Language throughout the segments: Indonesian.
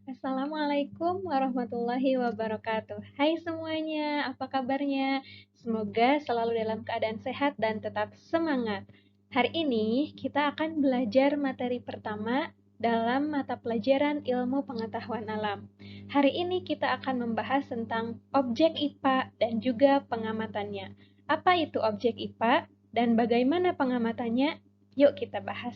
Assalamualaikum warahmatullahi wabarakatuh. Hai semuanya, apa kabarnya? Semoga selalu dalam keadaan sehat dan tetap semangat. Hari ini kita akan belajar materi pertama dalam mata pelajaran ilmu pengetahuan alam. Hari ini kita akan membahas tentang objek IPA dan juga pengamatannya. Apa itu objek IPA dan bagaimana pengamatannya? Yuk kita bahas.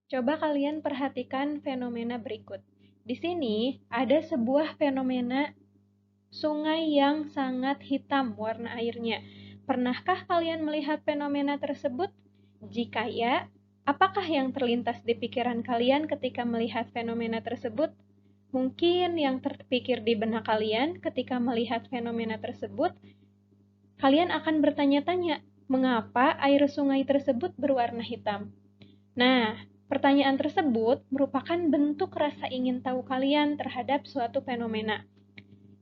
Coba kalian perhatikan fenomena berikut. Di sini ada sebuah fenomena sungai yang sangat hitam warna airnya. Pernahkah kalian melihat fenomena tersebut? Jika ya, apakah yang terlintas di pikiran kalian ketika melihat fenomena tersebut? Mungkin yang terpikir di benak kalian ketika melihat fenomena tersebut, kalian akan bertanya-tanya, mengapa air sungai tersebut berwarna hitam? Nah, pertanyaan tersebut merupakan bentuk rasa ingin tahu kalian terhadap suatu fenomena.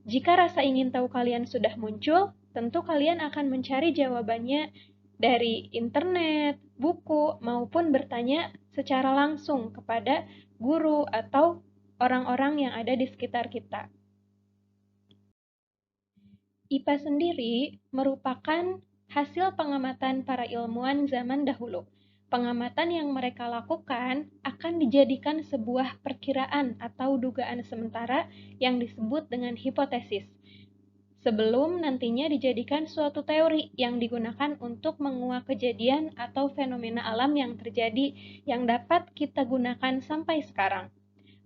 Jika rasa ingin tahu kalian sudah muncul, tentu kalian akan mencari jawabannya dari internet, buku, maupun bertanya secara langsung kepada guru atau orang-orang yang ada di sekitar kita. IPA sendiri merupakan hasil pengamatan para ilmuwan zaman dahulu. Pengamatan yang mereka lakukan akan dijadikan sebuah perkiraan atau dugaan sementara yang disebut dengan hipotesis. Sebelum nantinya dijadikan suatu teori yang digunakan untuk menguak kejadian atau fenomena alam yang terjadi yang dapat kita gunakan sampai sekarang.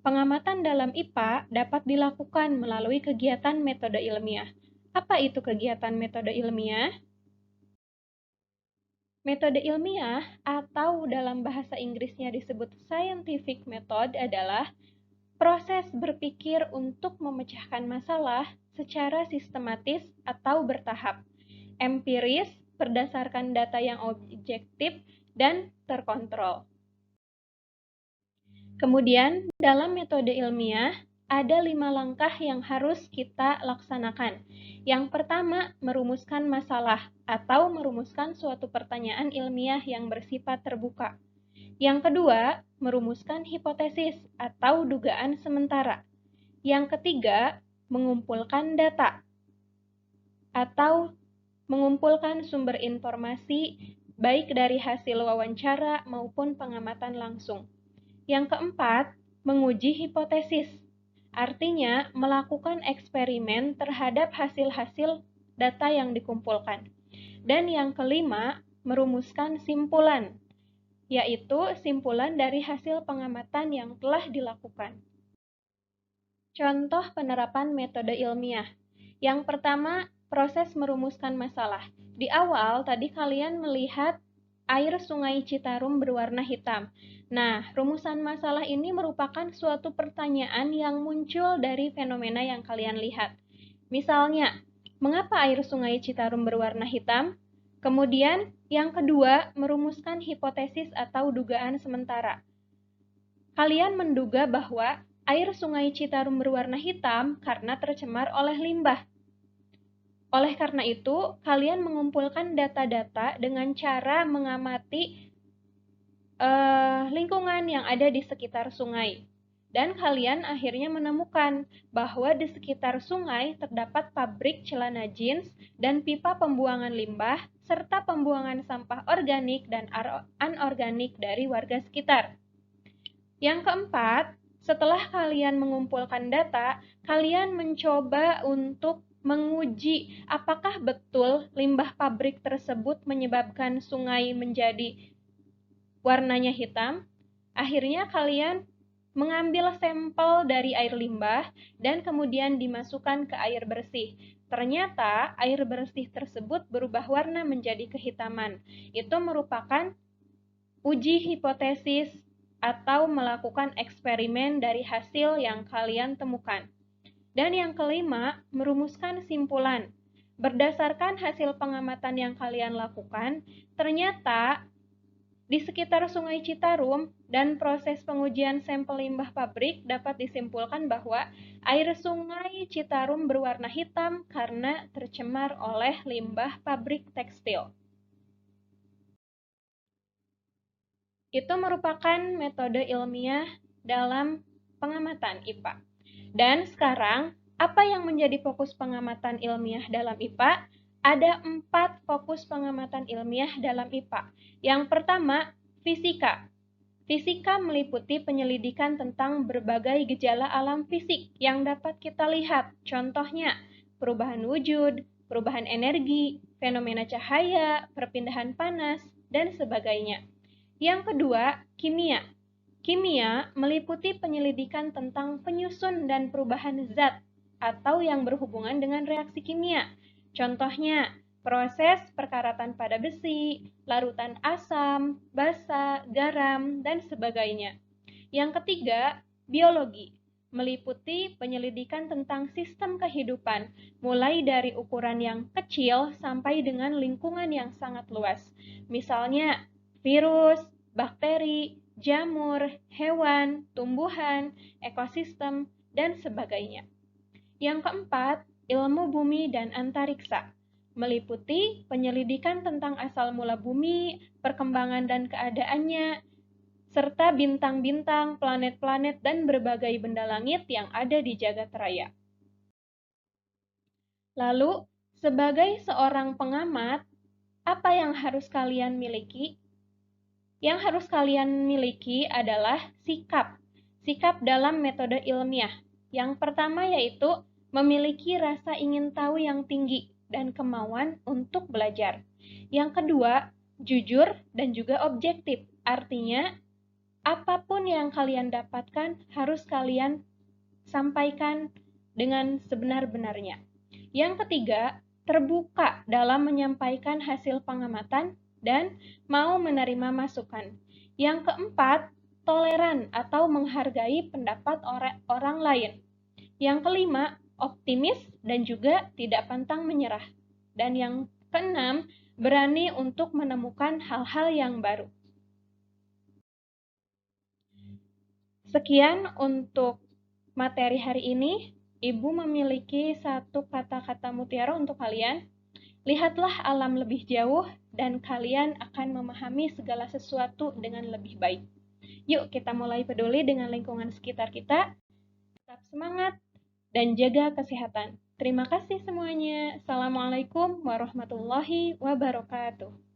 Pengamatan dalam IPA dapat dilakukan melalui kegiatan metode ilmiah. Apa itu kegiatan metode ilmiah? Metode ilmiah atau dalam bahasa Inggrisnya disebut scientific method adalah proses berpikir untuk memecahkan masalah secara sistematis atau bertahap, empiris, berdasarkan data yang objektif dan terkontrol. Kemudian, dalam metode ilmiah, ada 5 langkah yang harus kita laksanakan. Yang pertama, merumuskan masalah atau merumuskan suatu pertanyaan ilmiah yang bersifat terbuka. Yang kedua, merumuskan hipotesis atau dugaan sementara. Yang ketiga, mengumpulkan data atau mengumpulkan sumber informasi baik dari hasil wawancara maupun pengamatan langsung. Yang keempat, menguji hipotesis. Artinya, melakukan eksperimen terhadap hasil-hasil data yang dikumpulkan. Dan yang kelima, merumuskan simpulan, yaitu simpulan dari hasil pengamatan yang telah dilakukan. Contoh penerapan metode ilmiah. Yang pertama, proses merumuskan masalah. Di awal, tadi kalian melihat air sungai Citarum berwarna hitam. Nah, rumusan masalah ini merupakan suatu pertanyaan yang muncul dari fenomena yang kalian lihat. Misalnya, mengapa air sungai Citarum berwarna hitam? Kemudian, yang kedua, merumuskan hipotesis atau dugaan sementara. Kalian menduga bahwa air sungai Citarum berwarna hitam karena tercemar oleh limbah. Oleh karena itu, kalian mengumpulkan data-data dengan cara mengamati lingkungan yang ada di sekitar sungai. Dan kalian akhirnya menemukan bahwa di sekitar sungai terdapat pabrik celana jeans dan pipa pembuangan limbah, serta pembuangan sampah organik dan anorganik dari warga sekitar. Yang keempat, setelah kalian mengumpulkan data, kalian mencoba untuk menguji apakah betul limbah pabrik tersebut menyebabkan sungai menjadi warnanya hitam. Akhirnya kalian mengambil sampel dari air limbah dan kemudian dimasukkan ke air bersih. Ternyata air bersih tersebut berubah warna menjadi kehitaman. Itu merupakan uji hipotesis atau melakukan eksperimen dari hasil yang kalian temukan. Dan yang kelima, merumuskan simpulan. Berdasarkan hasil pengamatan yang kalian lakukan, ternyata di sekitar Sungai Citarum dan proses pengujian sampel limbah pabrik dapat disimpulkan bahwa air Sungai Citarum berwarna hitam karena tercemar oleh limbah pabrik tekstil. Itu merupakan metode ilmiah dalam pengamatan IPA. Dan sekarang, apa yang menjadi fokus pengamatan ilmiah dalam IPA? Ada 4 fokus pengamatan ilmiah dalam IPA. Yang pertama, fisika. Fisika meliputi penyelidikan tentang berbagai gejala alam fisik yang dapat kita lihat. Contohnya, perubahan wujud, perubahan energi, fenomena cahaya, perpindahan panas, dan sebagainya. Yang kedua, kimia. Kimia meliputi penyelidikan tentang penyusun dan perubahan zat atau yang berhubungan dengan reaksi kimia. Contohnya, proses perkaratan pada besi, larutan asam, basa, garam, dan sebagainya. Yang ketiga, biologi. Meliputi penyelidikan tentang sistem kehidupan, mulai dari ukuran yang kecil sampai dengan lingkungan yang sangat luas. Misalnya, virus, bakteri, jamur, hewan, tumbuhan, ekosistem, dan sebagainya. Yang keempat, ilmu bumi dan antariksa. Meliputi penyelidikan tentang asal mula bumi, perkembangan dan keadaannya, serta bintang-bintang, planet-planet, dan berbagai benda langit yang ada di jagat raya. Lalu, sebagai seorang pengamat, apa yang harus kalian miliki? Yang harus kalian miliki adalah sikap. Sikap dalam metode ilmiah. Yang pertama yaitu memiliki rasa ingin tahu yang tinggi dan kemauan untuk belajar. Yang kedua, jujur dan juga objektif. Artinya, apapun yang kalian dapatkan harus kalian sampaikan dengan sebenar-benarnya. Yang ketiga, terbuka dalam menyampaikan hasil pengamatan dan mau menerima masukan. Yang keempat, toleran atau menghargai pendapat orang lain. Yang kelima, optimis dan juga tidak pantang menyerah. Dan yang keenam, berani untuk menemukan hal-hal yang baru. Sekian untuk materi hari ini. Ibu memiliki satu kata-kata mutiara untuk kalian. Lihatlah alam lebih jauh dan kalian akan memahami segala sesuatu dengan lebih baik. Yuk kita mulai peduli dengan lingkungan sekitar kita. Tetap semangat dan jaga kesehatan. Terima kasih semuanya. Assalamualaikum warahmatullahi wabarakatuh.